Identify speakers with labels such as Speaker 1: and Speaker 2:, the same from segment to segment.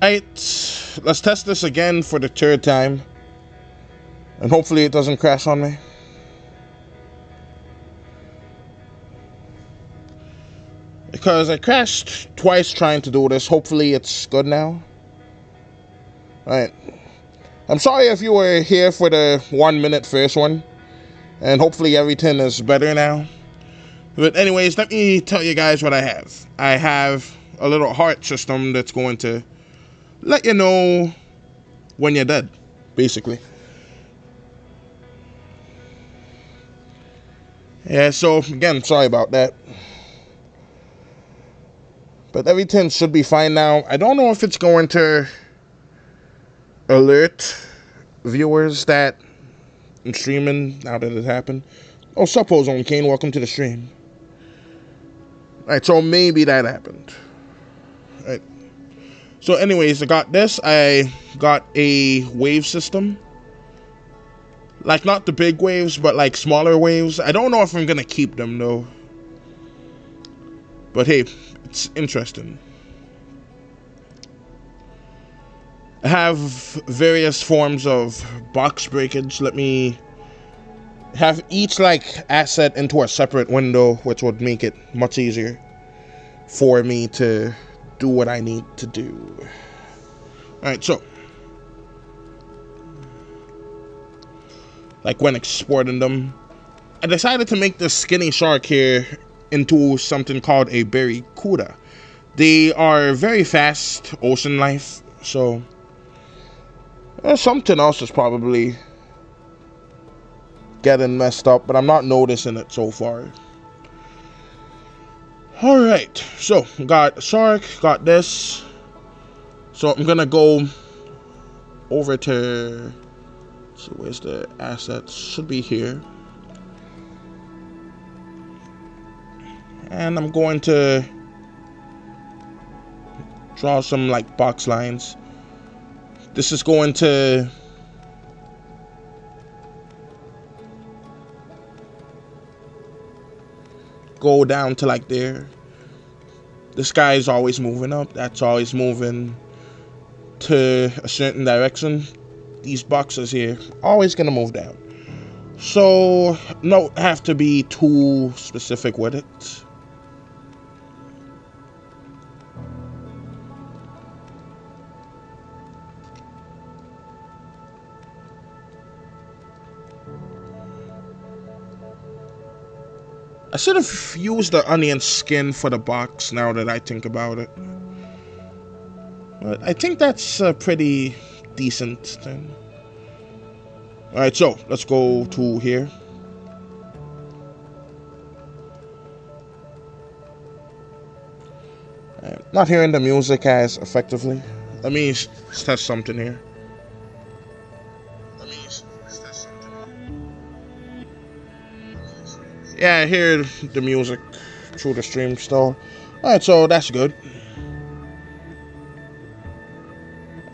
Speaker 1: Alright, let's test this again for the third time. And hopefully it doesn't crash on me. Because I crashed twice trying to do this. Hopefully it's good now. Alright. I'm sorry if you were here for the 1 minute first one. And hopefully everything is better now. But anyways, let me tell you guys what I have. I have a little heart system that's going to let you know when you're dead, basically. Yeah, so again, sorry about that. But everything should be fine now. I don't know if it's going to alert viewers that I'm streaming now that it happened. Oh, sup, Ozone Kane, welcome to the stream. Alright, so maybe that happened. Alright. So anyways, I got this. I got a wave system. Like, not the big waves, but like smaller waves. I don't know if I'm gonna keep them though. But hey, it's interesting. I have various forms of box breakage. Let me have each like asset into a separate window, which would make it much easier for me to do what I need to do. Alright, so like when exporting them, I decided to make this skinny shark here into something called a barracuda. They are very fast ocean life, so something else is probably getting messed up, but I'm not noticing it so far. Alright, so got shark, got this. So I'm gonna go over to, let's see, where's the assets? Should be here. And I'm going to draw some like box lines. This is going to go down to like there. This guy is always moving up. That's always moving to a certain direction. These boxes here always gonna move down. So don't have to be too specific with it. I should have used the onion skin for the box now that I think about it. But I think that's a pretty decent thing. Alright, so let's go to here. Not hearing the music as effectively. Let me test something here. Yeah, I hear the music through the stream still. Alright, so that's good.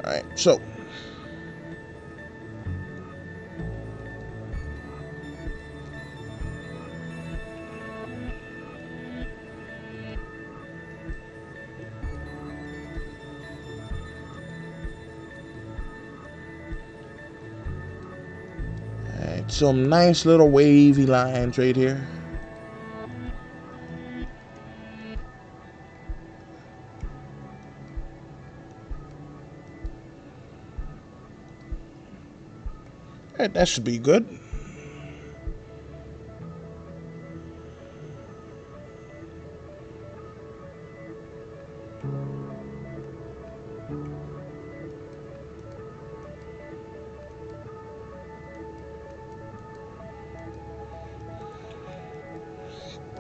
Speaker 1: Alright, so some nice little wavy lines right here. Alright, that should be good.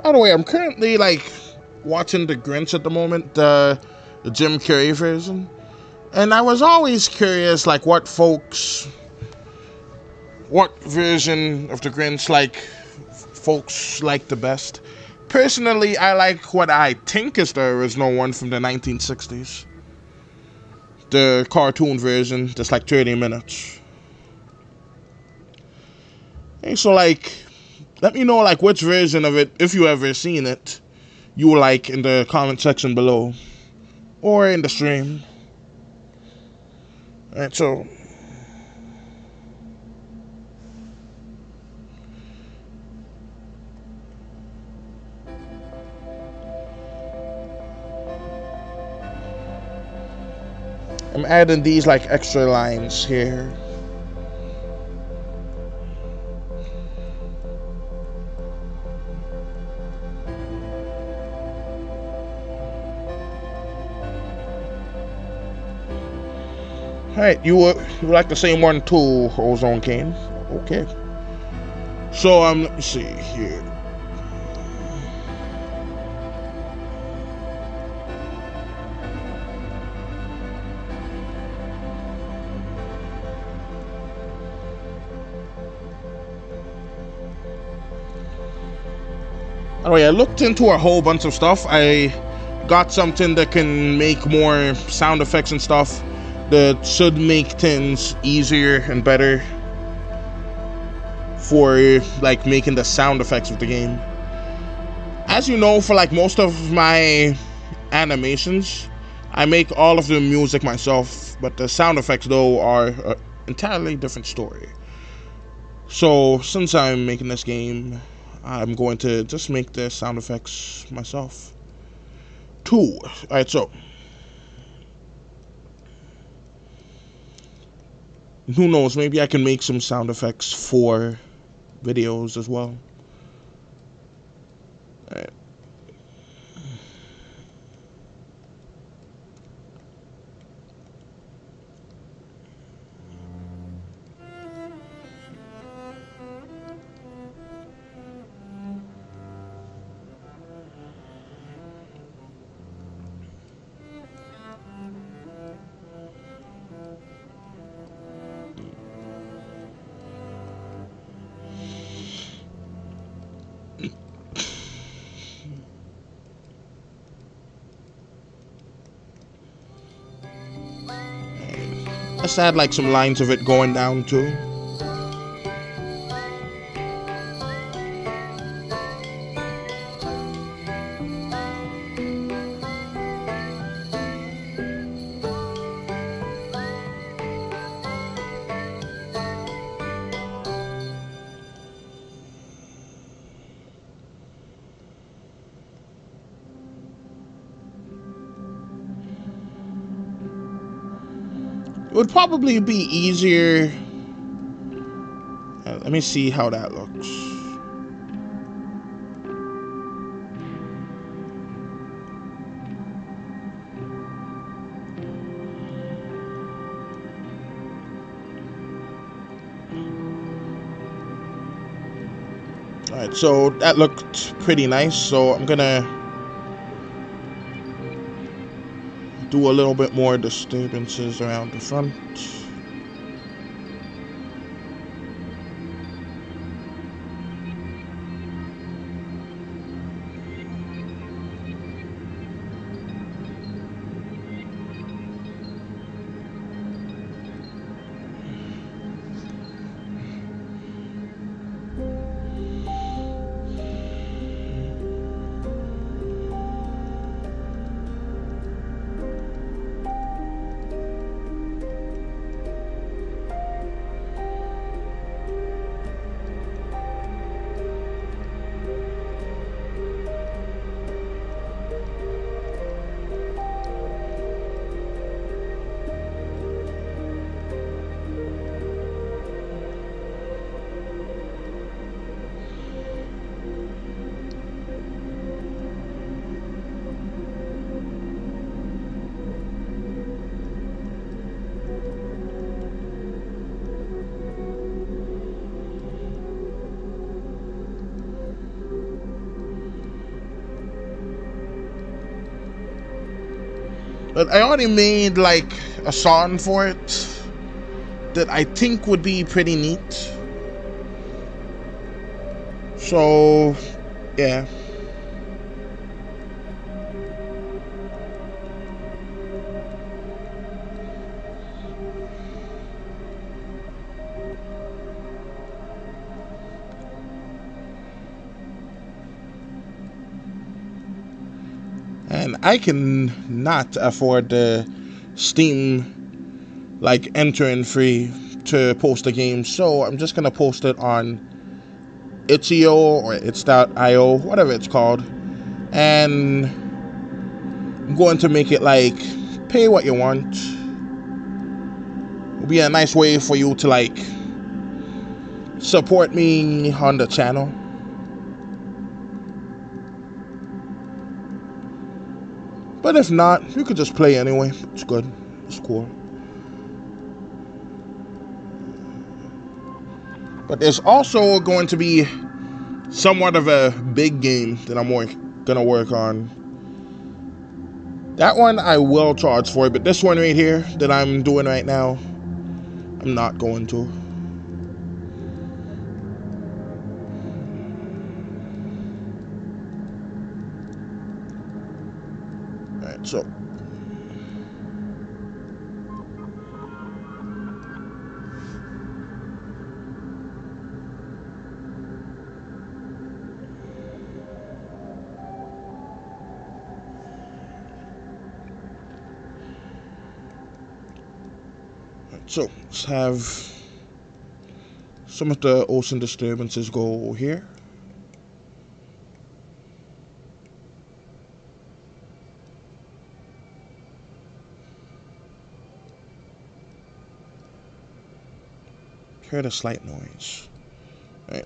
Speaker 1: By the way, I'm currently like watching The Grinch at the moment, the Jim Carrey version, and I was always curious, like what version of The Grinch like folks like the best. Personally, I like what I think is the original one from the 1960s, the cartoon version, just like 30 minutes. And so like, let me know like which version of it, if you ever seen it, you like in the comment section below or in the stream. Alright, so I'm adding these like extra lines here. Alright, you like the same one too, Ozone Kane. Okay. So let me see here. Anyway, I looked into a whole bunch of stuff. I got something that can make more sound effects and stuff that should make things easier and better for like making the sound effects of the game. As you know, for like most of my animations, I make all of the music myself, but the sound effects though are an entirely different story. So since I'm making this game, I'm going to just make the sound effects myself too. Alright, so who knows, maybe I can make some sound effects for videos as well. Alright. Let's add like some lines of it going down too. It would probably be easier. Let me see how that looks. Alright, so that looked pretty nice, so I'm gonna do a little bit more disturbances around the front. But I already made like a song for it that I think would be pretty neat. So, yeah. And I can not afford the Steam like entering free to post the game. So I'm just gonna post it on itch.io or it's.io, whatever it's called, and I'm going to make it like pay what you want. It'll be a nice way for you to like support me on the channel. But if not, you could just play anyway. It's good. It's cool. But there's also going to be somewhat of a big game that I'm gonna work on. That one I will charge for, but this one right here that I'm doing right now, I'm not going to. Alright, so let's have some of the ocean disturbances go here. Heard a slight noise. Right.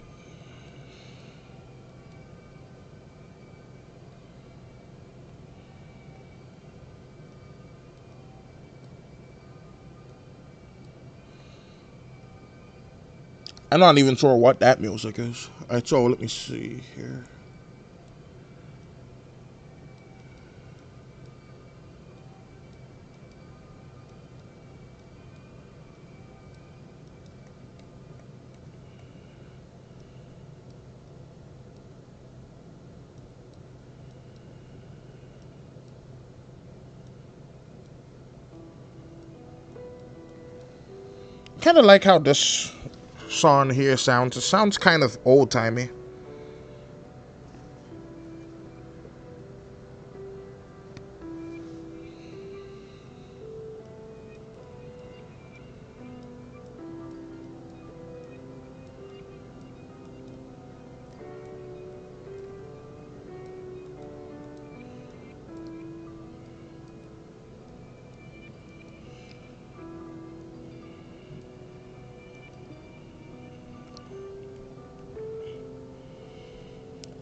Speaker 1: I'm not even sure what that music is. Alright, so let me see here. Kind of like how this song here sounds. It sounds kind of old-timey.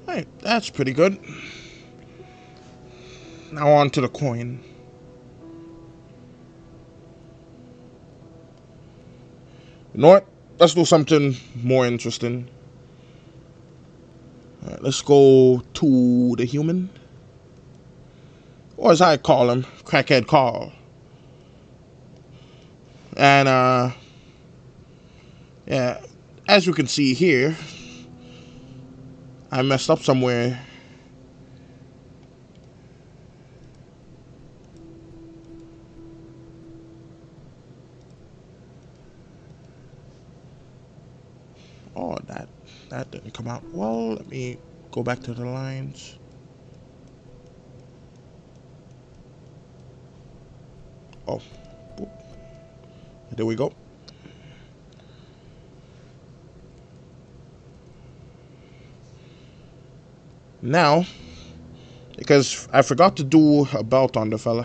Speaker 1: Alright, that's pretty good. Now on to the coin. You know what? Let's do something more interesting. Alright, let's go to the human. Or as I call him, Crackhead Carl. And yeah, as you can see here, I messed up somewhere. Oh, that didn't come out. Well, let me go back to the lines. Oh, boop. There we go. Now, because I forgot to do a belt on the fella.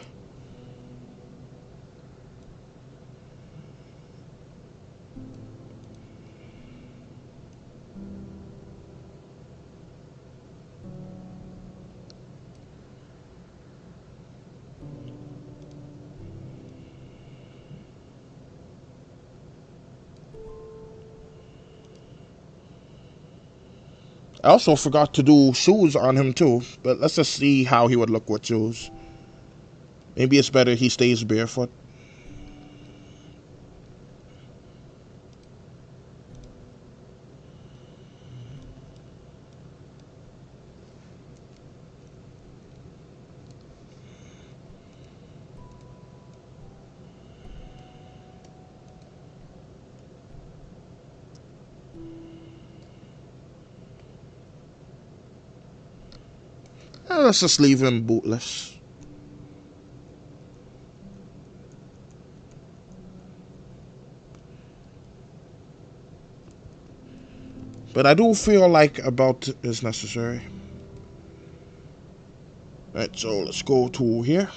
Speaker 1: I also forgot to do shoes on him too, but let's just see how he would look with shoes. Maybe it's better he stays barefoot. Let's just leave him bootless. But I do feel like a belt is necessary. Right, so let's go to here.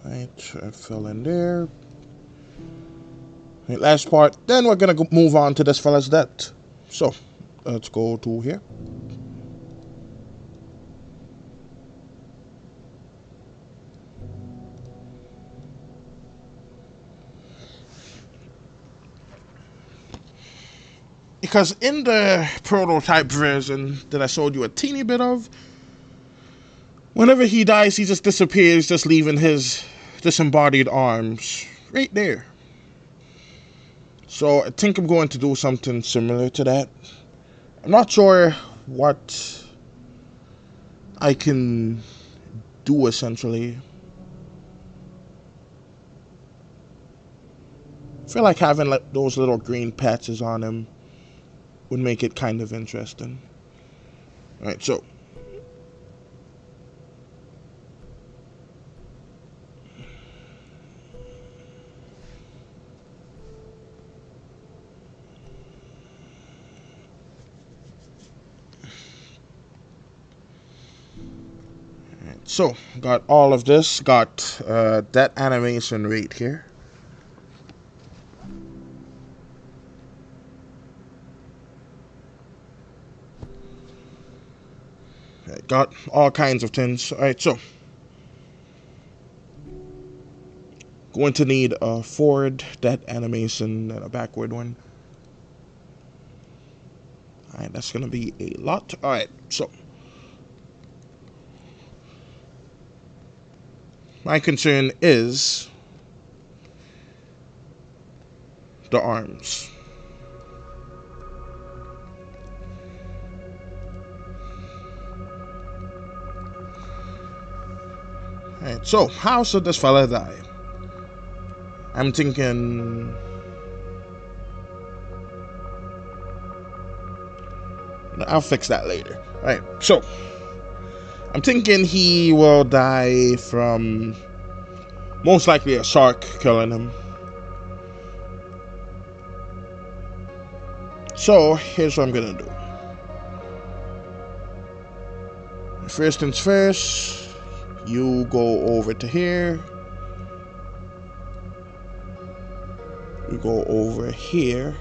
Speaker 1: Right, I fell in there. Right, last part. Then we're gonna move on to this fella's debt. So, let's go to here. Because in the prototype version that I showed you a teeny bit of, whenever he dies, he just disappears, just leaving his disembodied arms right there. So I think I'm going to do something similar to that. I'm not sure what I can do essentially. I feel like having like those little green patches on him would make it kind of interesting. Alright, so got all of this, got that animation right here. Right, got all kinds of things. Alright, so going to need a forward that animation and a backward one. Alright, that's gonna be a lot. Alright, so my concern is the arms. Alright, so how should this fella die? I'm thinking I'll fix that later. Alright, so I'm thinking he will die from most likely a shark killing him. So here's what I'm gonna do. First things first, you go over to here. You go over here.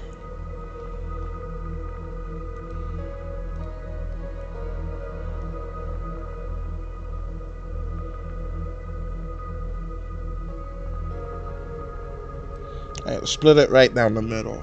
Speaker 1: Alright, split it right down the middle.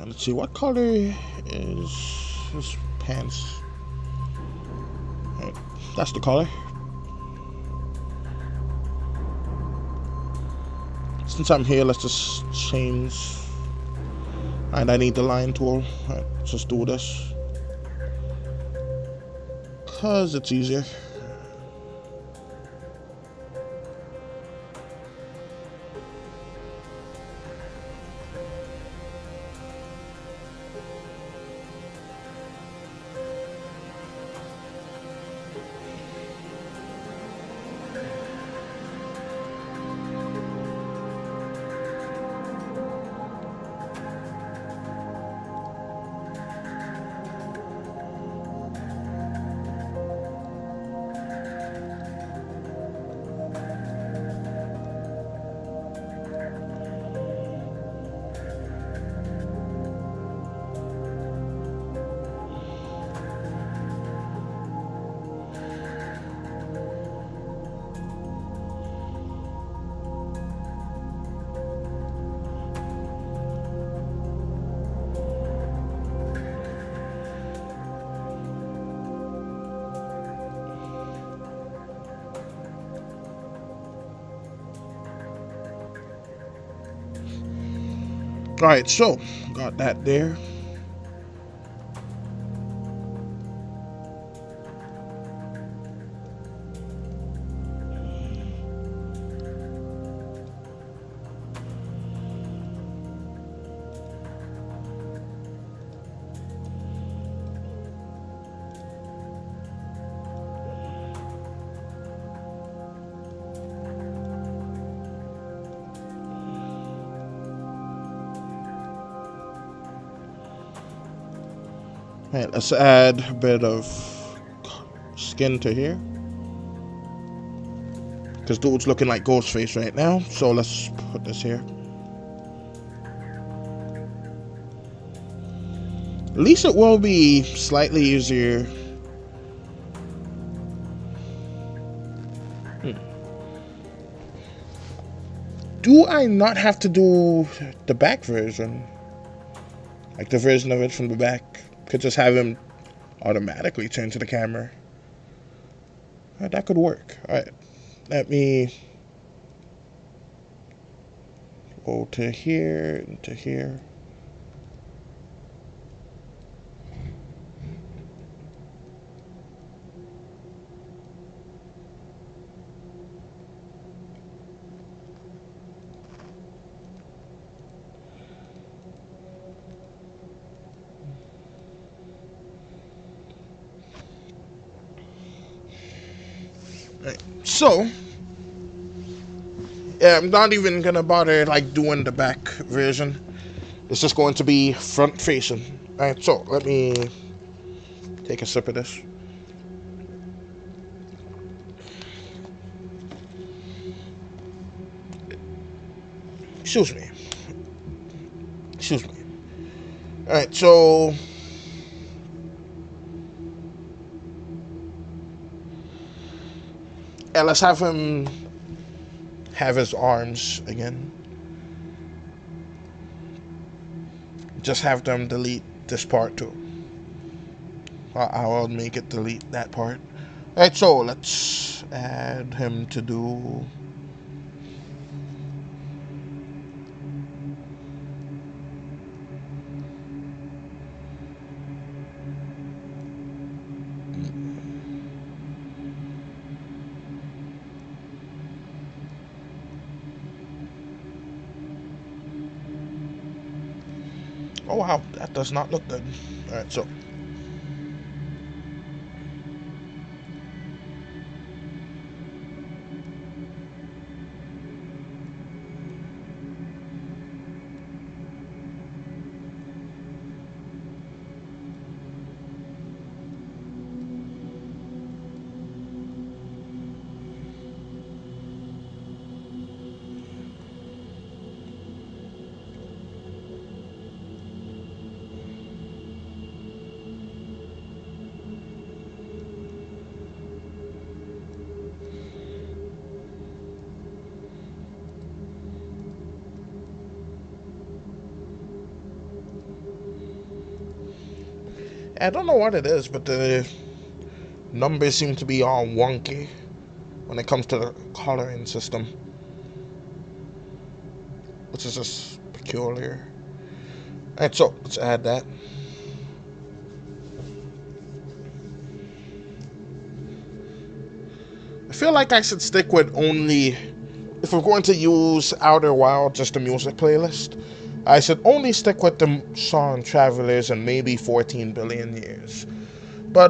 Speaker 1: Let's see, what color is his pants? Right, that's the color. Since I'm here, let's just change. And I need the line tool. Right, let's just do this. Because it's easier. Alright, so got that there. Alright, let's add a bit of skin to here. Because dude's looking like Ghostface right now. So let's put this here. At least it will be slightly easier. Do I not have to do the back version? Like the version of it from the back? Could just have him automatically turn to the camera. That could work. Alright. Let me go to here and to here. So, yeah, I'm not even gonna bother like doing the back version. It's just going to be front facing. Alright, so let me take a sip of this. Excuse me. Alright, so yeah, let's have him have his arms again. Just have them delete this part too. I'll make it delete that part. Alright, so let's add him to do. Oh wow, that does not look good. Alright, so I don't know what it is, but the numbers seem to be all wonky when it comes to the coloring system, which is just peculiar. Alright, so let's add that. I feel like I should stick with only, if we're going to use Outer Wild, just the music playlist, I should only stick with the song Travelers and maybe 14 Billion Years. But,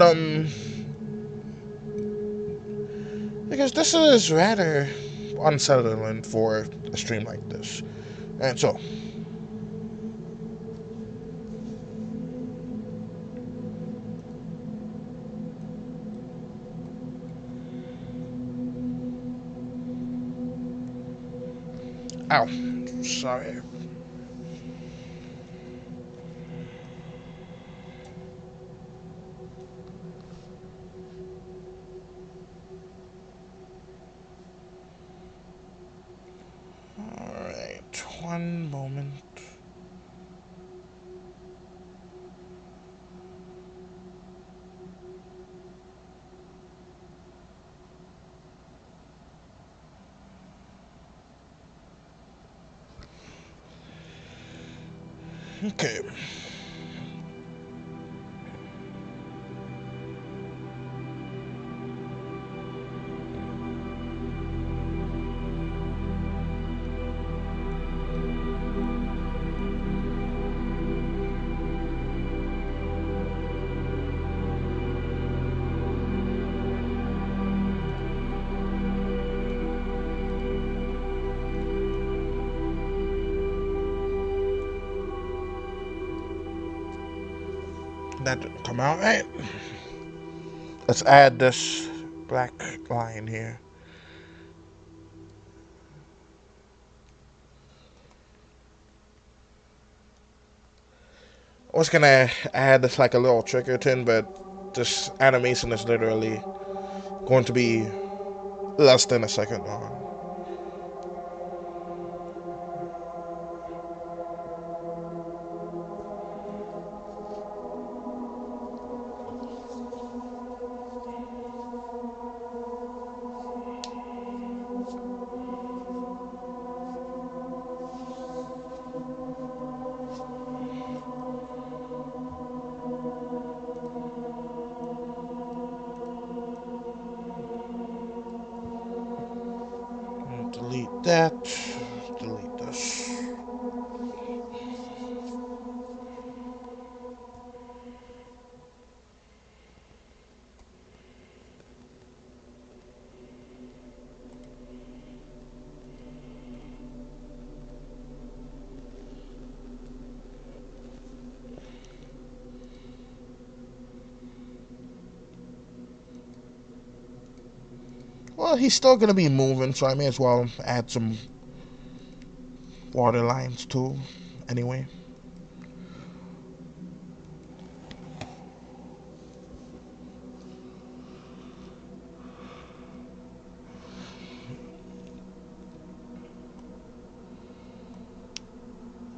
Speaker 1: because this is rather unsettling for a stream like this. And so, ow, sorry. Alright, one moment. Okay. That didn't come out right. Let's add this black line here. I was gonna add this like a little trigger thing, but this animation is literally going to be less than a second long. Delete that. Delete this. Well, he's still gonna be moving, so I may as well add some water lines too. Anyway.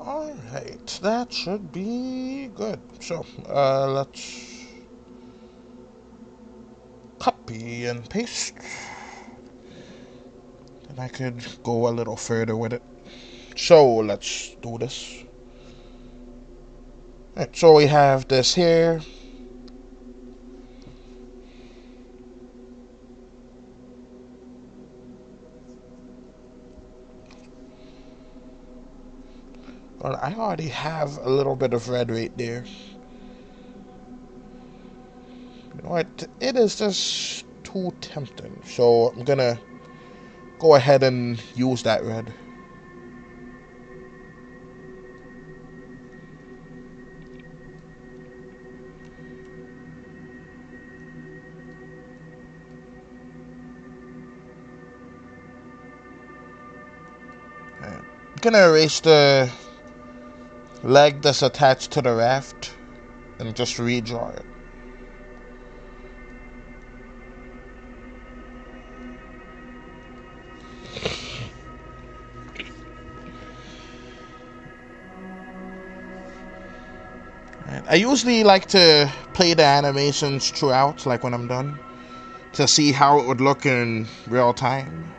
Speaker 1: Alright, that should be good. So, let's copy and paste. And I could go a little further with it. So, let's do this. Alright, so we have this here. Well, I already have a little bit of red right there. You know what? It is just too tempting. So I'm gonna go ahead and use that red. I'm gonna erase the leg that's attached to the raft and just redraw it. I usually like to play the animations throughout, like when I'm done, to see how it would look in real time.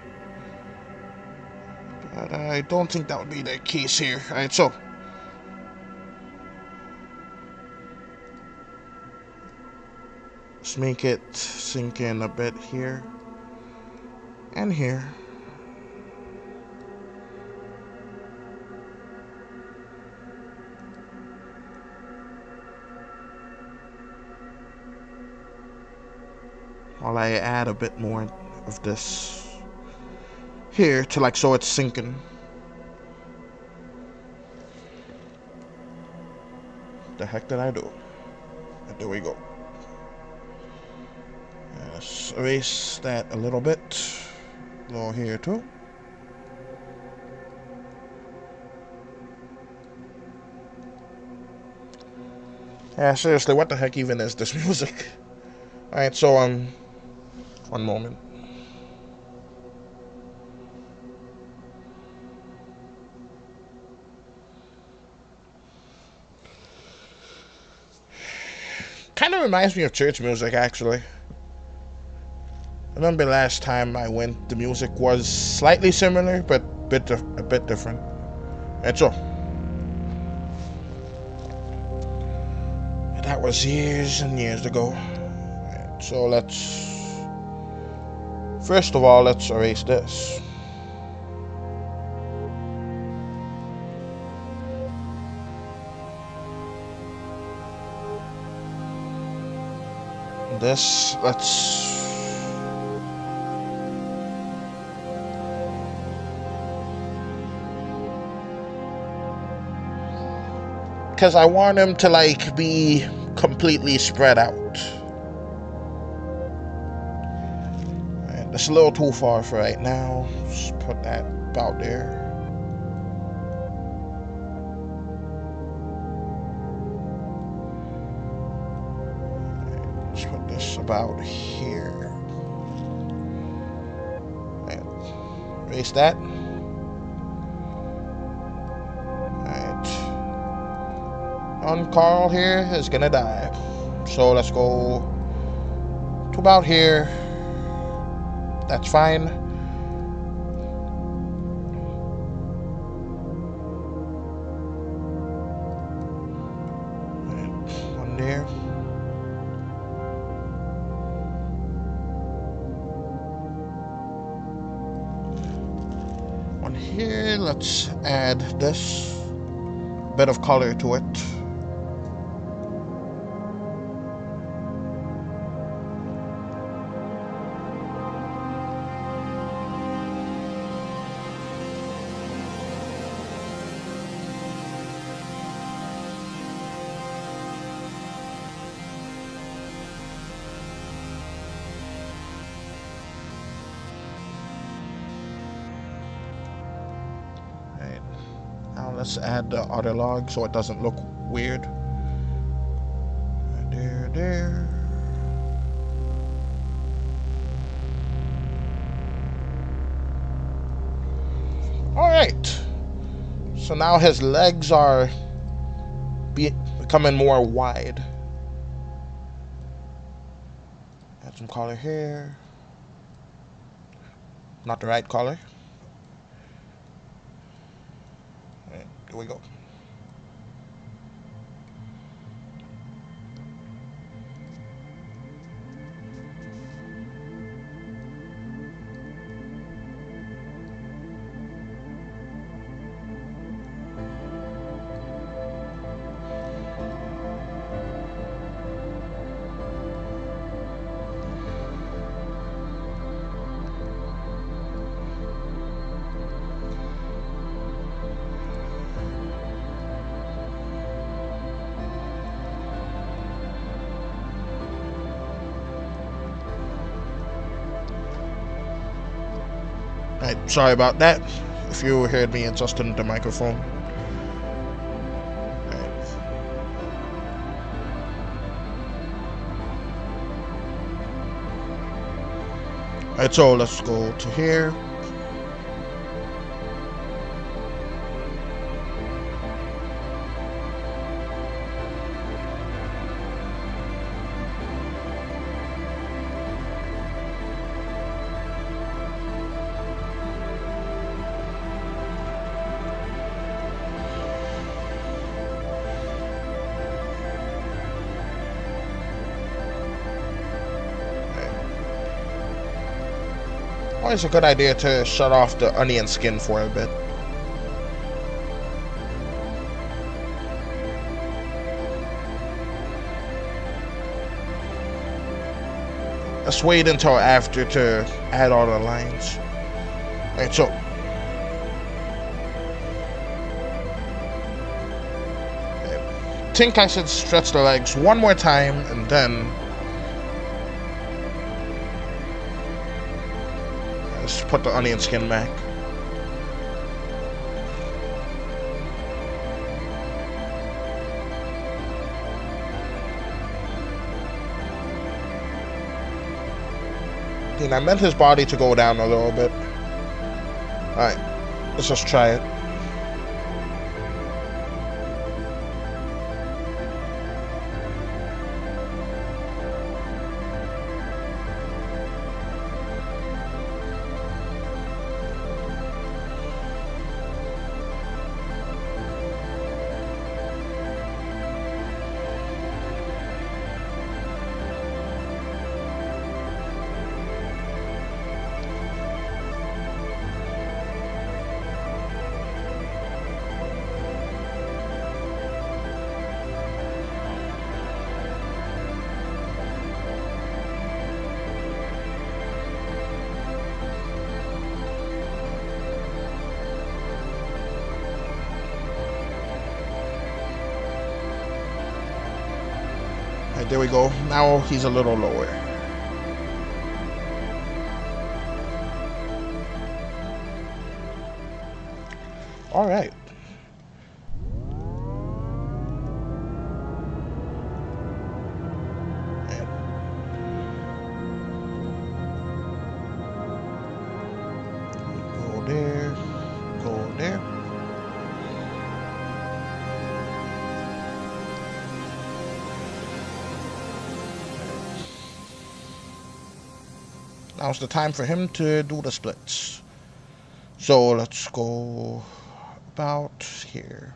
Speaker 1: But I don't think that would be the case here. Alright, so let's make it sink in a bit here and here. While I add a bit more of this here to like so it's sinking. The heck did I do? And there we go. Let's erase that a little bit. Go here too. Yeah, seriously, what the heck even is this music? Alright, so one moment. Kind of reminds me of church music, actually. I remember last time I went, the music was slightly similar, but a bit different. And so, that was years and years ago. So let's, first of all, let's erase this. This, let's, because I want him to like be completely spread out. That's a little too far for right now. Just put that about there. Let's put this about here. And erase that. Alright. And Carl here is gonna die. So let's go to about here. That's fine. One there. One here. Let's add this bit of color to it. Let's add the other log so it doesn't look weird. There. Alright. So now his legs are becoming more wide. Add some color here. Not the right color. Here we go. Sorry about that, if you heard me adjusting the microphone. Alright, so let's go to here. always a good idea to shut off the onion skin for a bit. Let's wait until after to add all the lines. Alright, so I think I should stretch the legs one more time and then let's put the onion skin back. I meant his body to go down a little bit. Alright, let's just try it. There we go. Now he's a little lower. All right. Go there. Go there. Now's the time for him to do the splits. So let's go about here.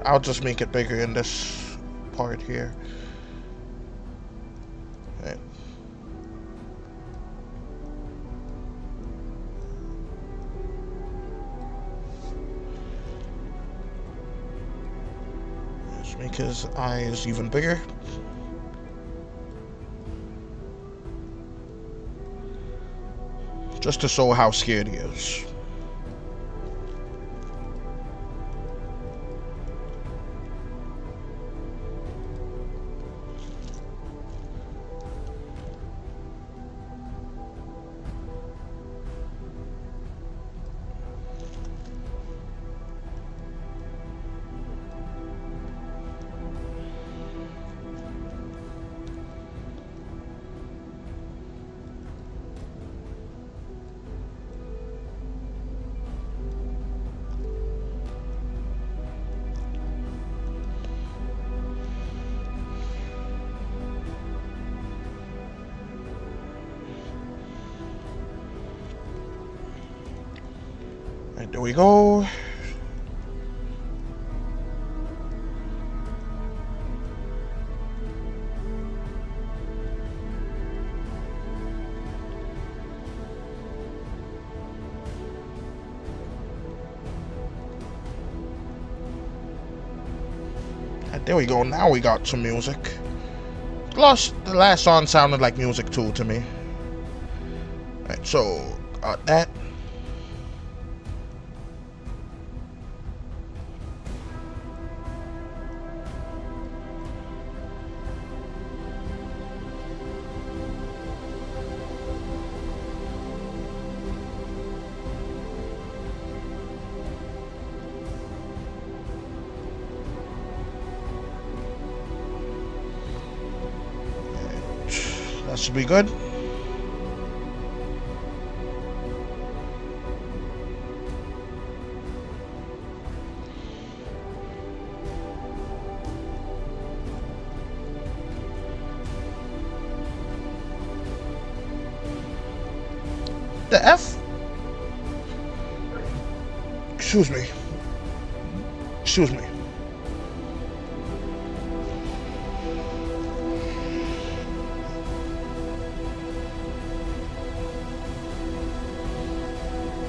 Speaker 1: I'll just make it bigger in this part here. Right. Let's make his eyes even bigger. Just to show how scared he is. There we go. There we go. Now we got some music. The last song sounded like music too to me. Right, so got that. That should be good. the F? Excuse me. Excuse me.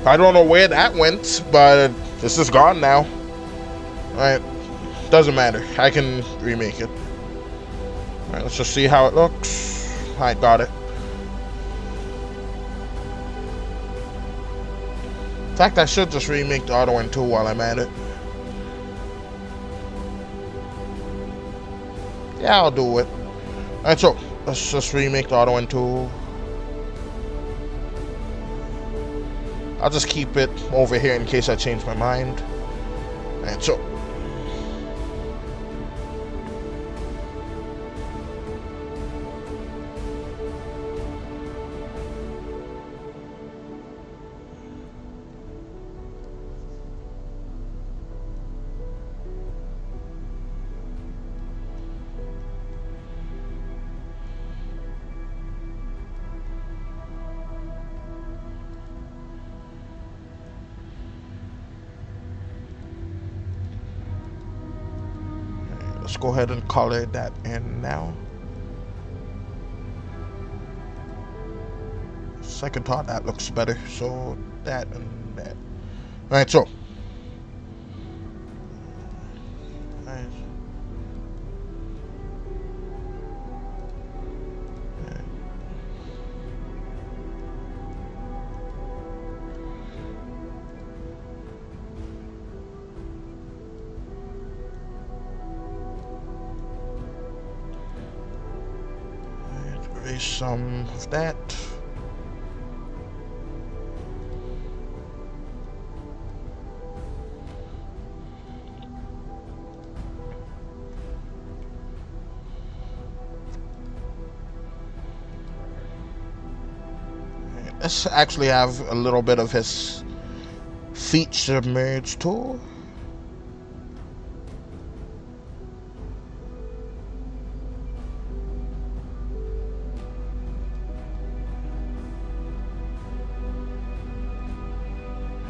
Speaker 1: I don't know where that went, but this is gone now. Alright. Doesn't matter. I can remake it. Alright, let's just see how it looks. I got it. In fact, I should just remake the other one too while I'm at it. Yeah, I'll do it. Alright, so let's just remake the other one too. I'll just keep it over here in case I change my mind. Alright, so let's go ahead and color that in now. Second thought, that looks better. So that and that. Alright, so. Alright. Erase some of that. Let's actually have a little bit of his feet submerged too.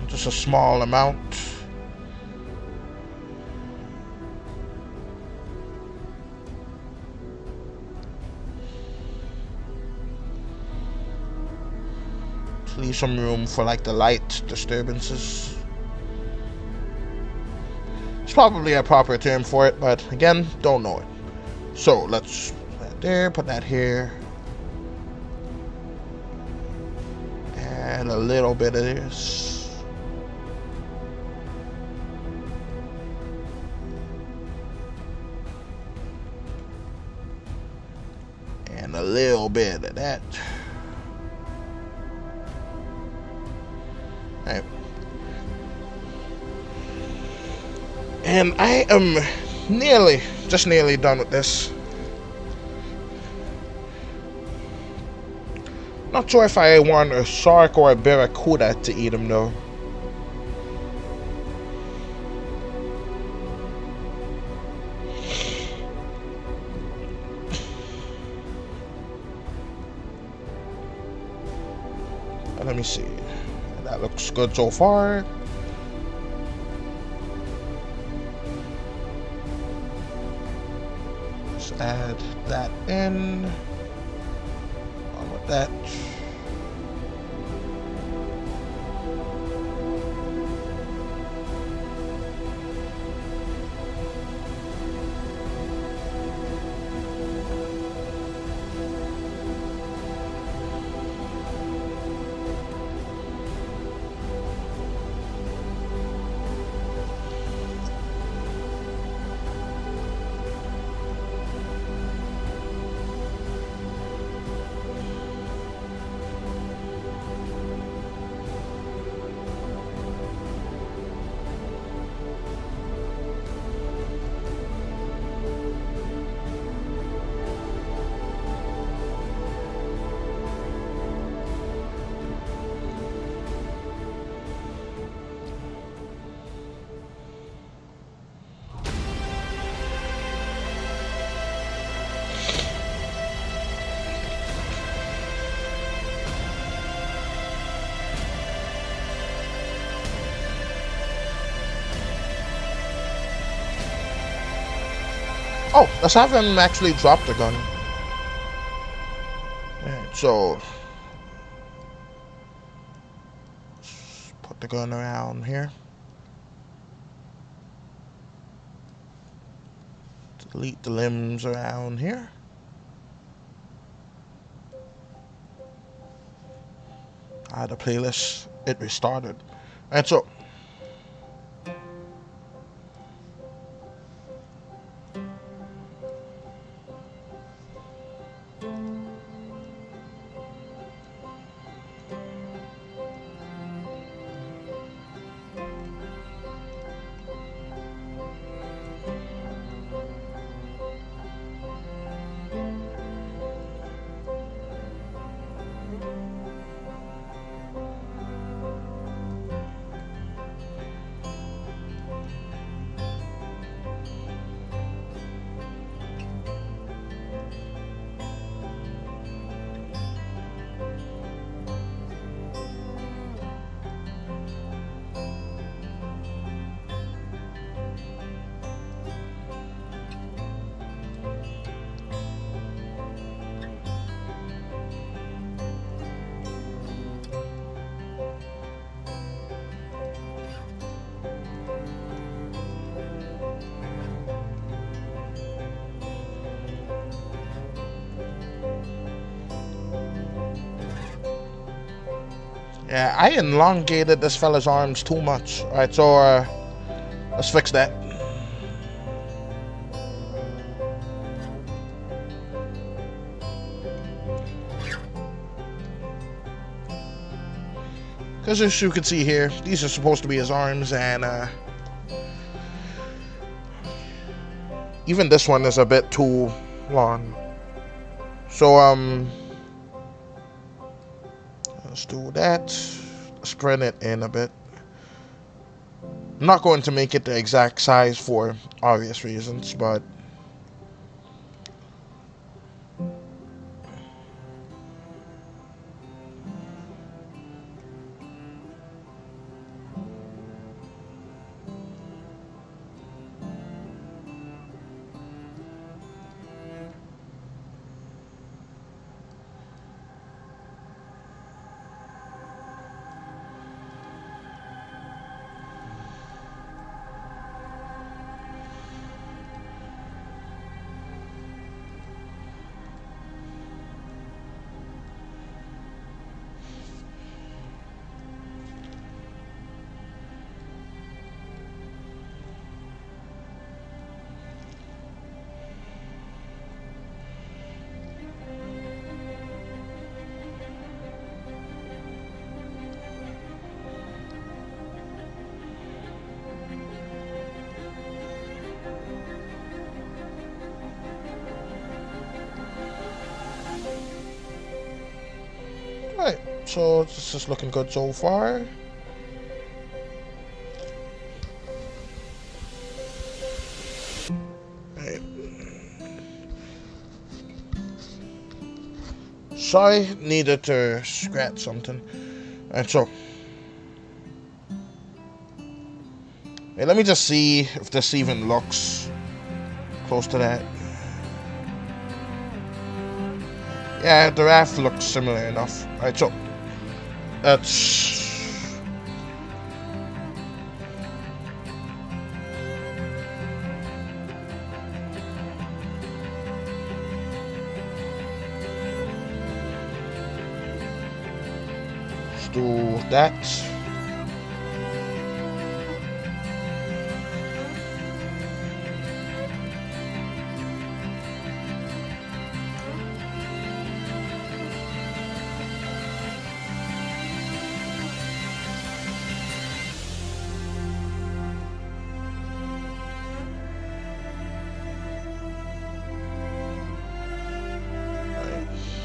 Speaker 1: Just a small amount. Leave some room for like the light disturbances. It's probably a proper term for it, but again, don't know it. So let's put that there, put that here. Add a little bit of this. And a little bit of that. Right. And I am just nearly done with this. Not sure if I want a shark or a barracuda to eat them though. Let me see. That looks good so far. Let's add that in. On with that. Oh, let's have him actually drop the gun. Alright, so put the gun around here. Delete the limbs around here. The playlist, it restarted. Alright, so yeah, I elongated this fella's arms too much. Alright, so let's fix that. Because as you can see here, these are supposed to be his arms, and even this one is a bit too long. So let's do that. Spread it in a bit. I'm not going to make it the exact size for obvious reasons, but right, so this is looking good so far. Right. Sorry, needed to scratch something. Alright, so hey, let me just see if this even looks close to that. Yeah, the raft looks similar enough. Alright, so let's do that.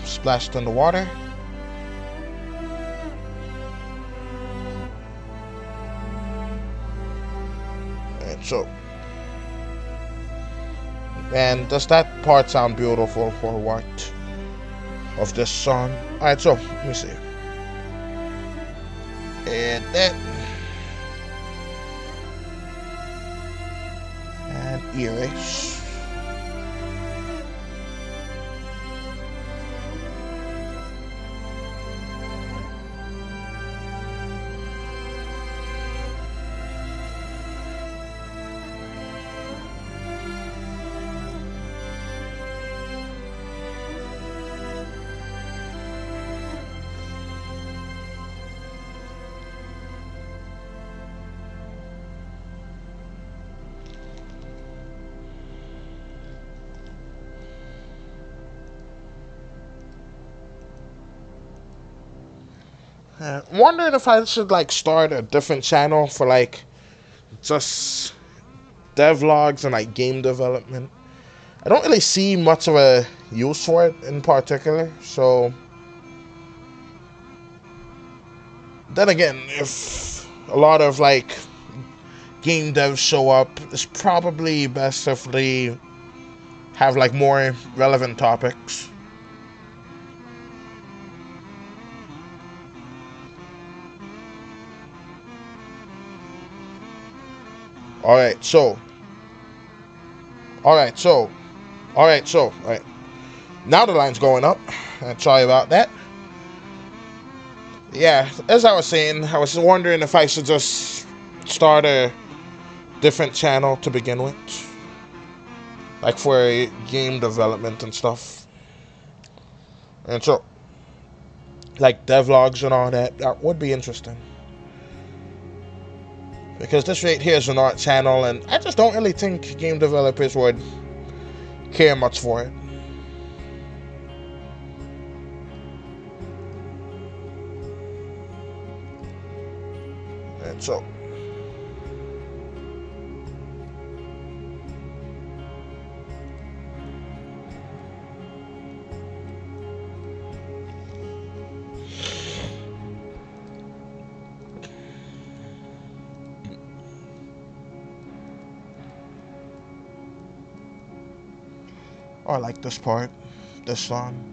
Speaker 1: Splashed in the water. And so, and does that part sound beautiful for what of this song? Alright, so let me see. And that, and erase. I'm wondering if I should like start a different channel for like just devlogs and like game development. I don't really see much of a use for it in particular, so then again, if a lot of like game devs show up, it's probably best if they have like more relevant topics. Alright, so Alright, so alright. Now the line's going up. Sorry about that. Yeah, as I was saying, I was wondering if I should just start a different channel to begin with. Like for game development and stuff. And so, like devlogs and all that, that would be interesting. Because this right here is an art channel, and I just don't really think game developers would care much for it. And so, oh, I like this part, this song.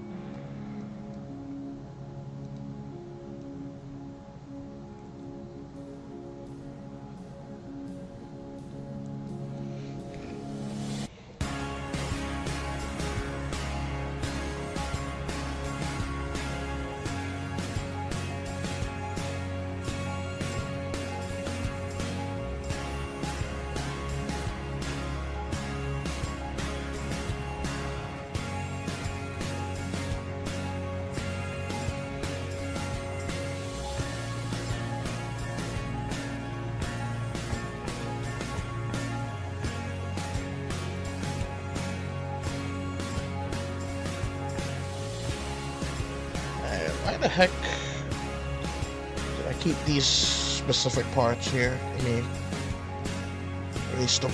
Speaker 1: Why the heck did I keep these specific parts here? I mean, erase them.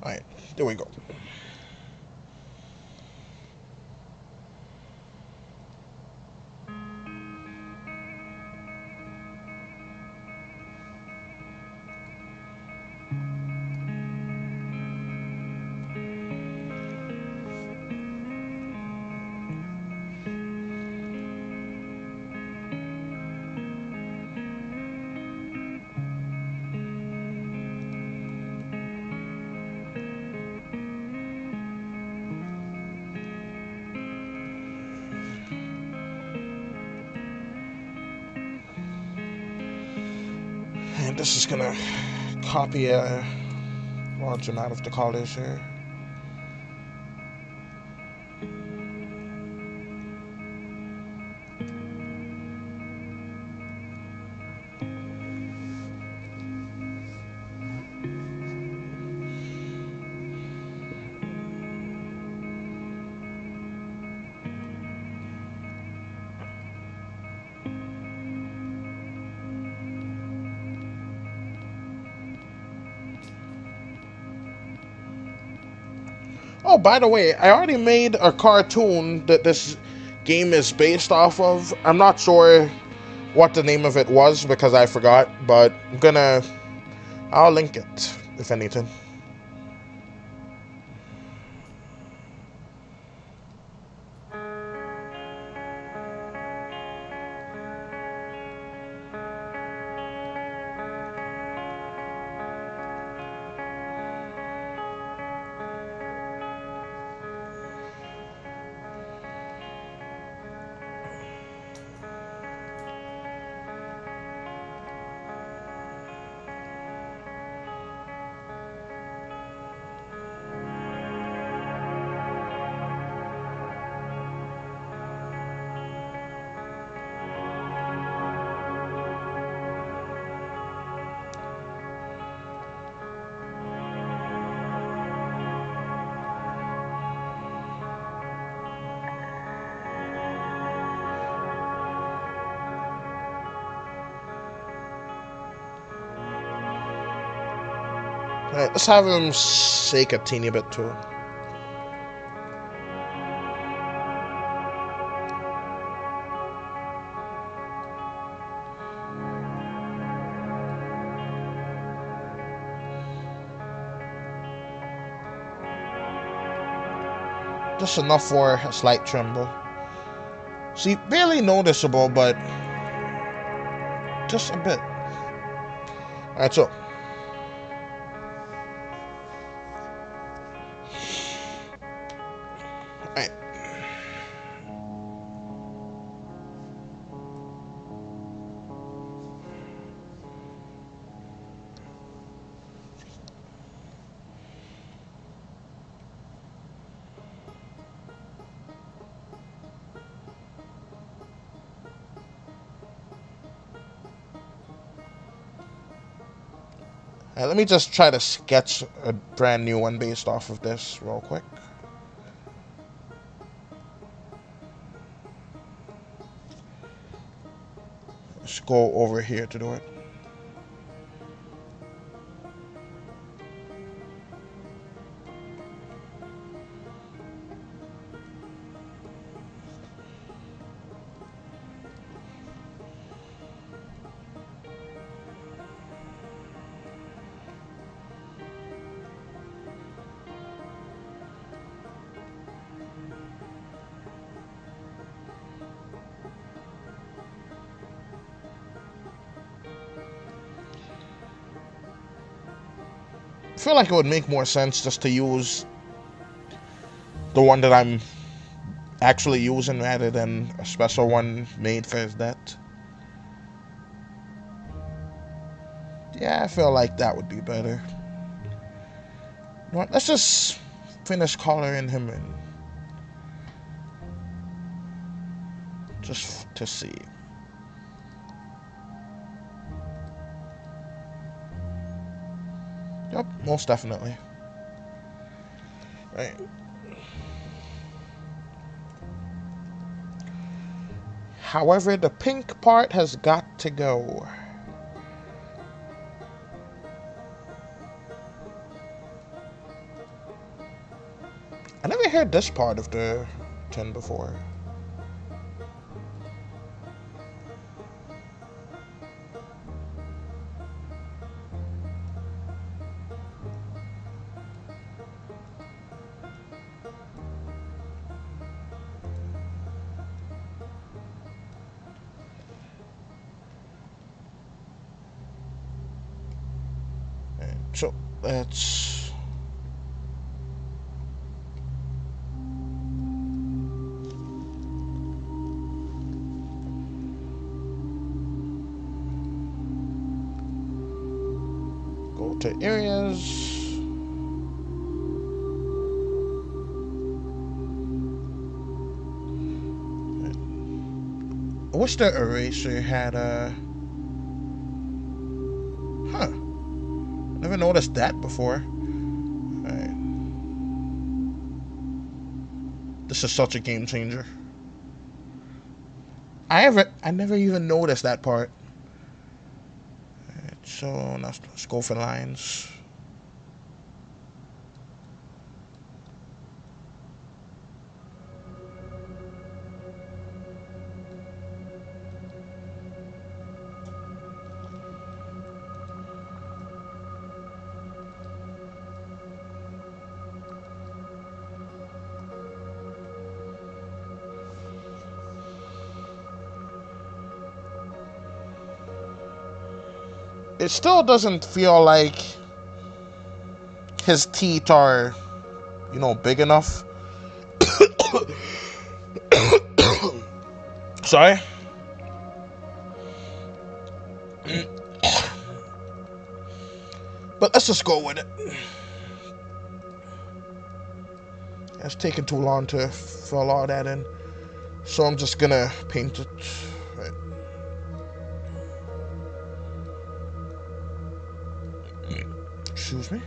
Speaker 1: Alright, there we go. And this is gonna copy a large amount of the colors here. Oh, by the way, I already made a cartoon that this game is based off of. I'm not sure what the name of it was because I forgot, but I'll link it, if anything. Alright, let's have him shake a teeny bit too. Just enough for a slight tremble. See, barely noticeable, but just a bit. Alright, so. Alright. Let me just try to sketch a brand new one based off of this real quick. Let's go over here to do it. I feel like it would make more sense just to use the one that I'm actually using rather than a special one made for that. Yeah, I feel like that would be better. You know what, let's just finish coloring him in. Just to see. Yep, most definitely. Right. However, the pink part has got to go. I never heard this part of the tin before. So let's go to areas. I wish the eraser had a never noticed that before. Alright. This is such a game changer. I never even noticed that part. Alright, so now let's go for lines. It still doesn't feel like his teeth are, you know, big enough. Sorry. But let's just go with it. It's taking too long to fill all that in. So I'm just gonna paint it. Right. Excuse me.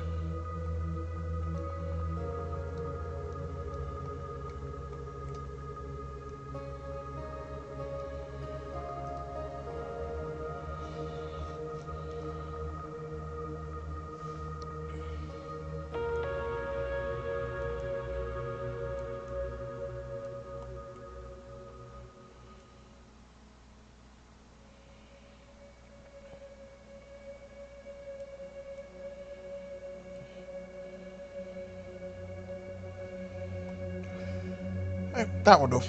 Speaker 1: That will do.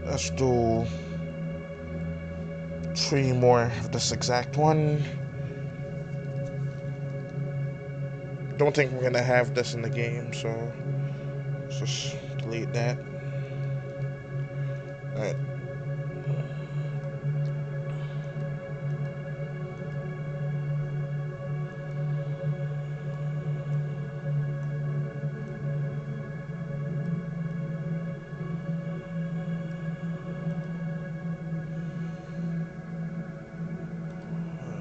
Speaker 1: Let's do 3 more of this exact one. Don't think we're gonna have this in the game, so let's just delete that. Alright.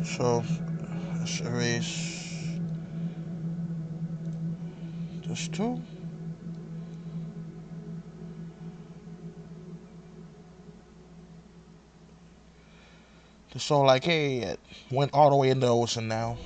Speaker 1: So let's erase this too. So like, hey, it went all the way in the ocean now.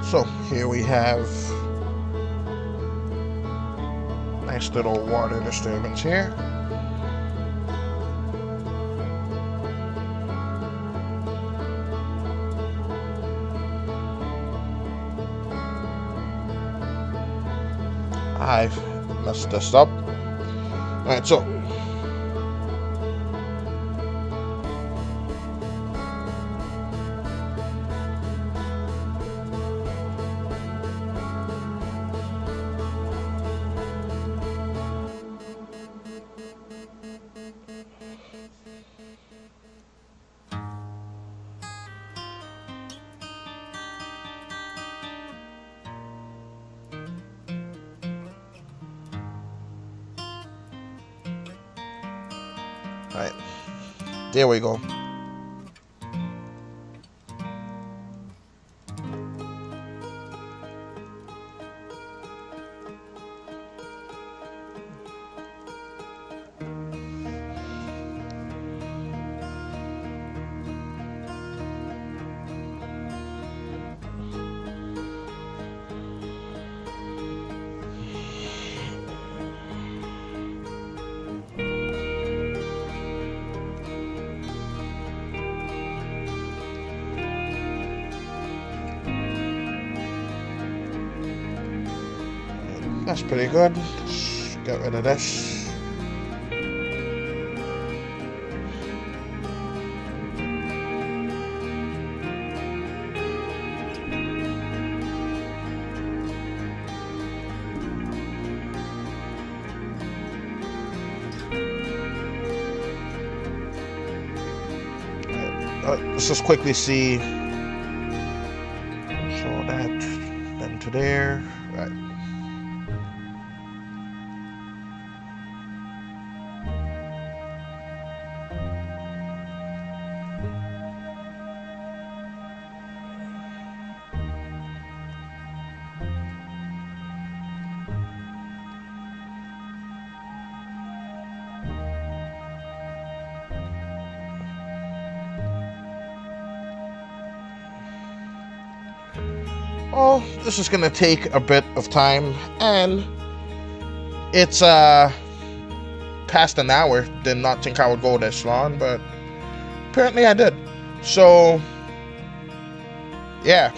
Speaker 1: So here we have nice little water disturbance here. I've messed this up. Alright, so alright, there we go. That's pretty good. Let's get rid of this. Let's just quickly see. So that, then to there. Right. well, this is gonna take a bit of time, and it's past an hour. Did not think I would go this long, but apparently I did. So yeah,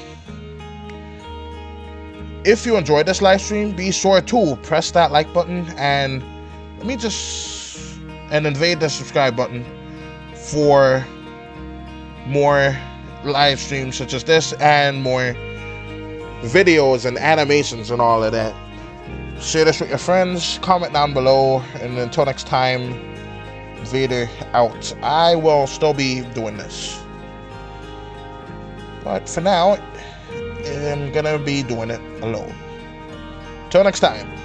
Speaker 1: if you enjoyed this live stream, be sure to press that like button, and let me just invade the subscribe button for more live streams such as this, and more videos and animations and all of that. Share this with your friends, comment down below, and until next time, Vader out. I will still be doing this, but for now, I'm gonna be doing it alone. Till next time.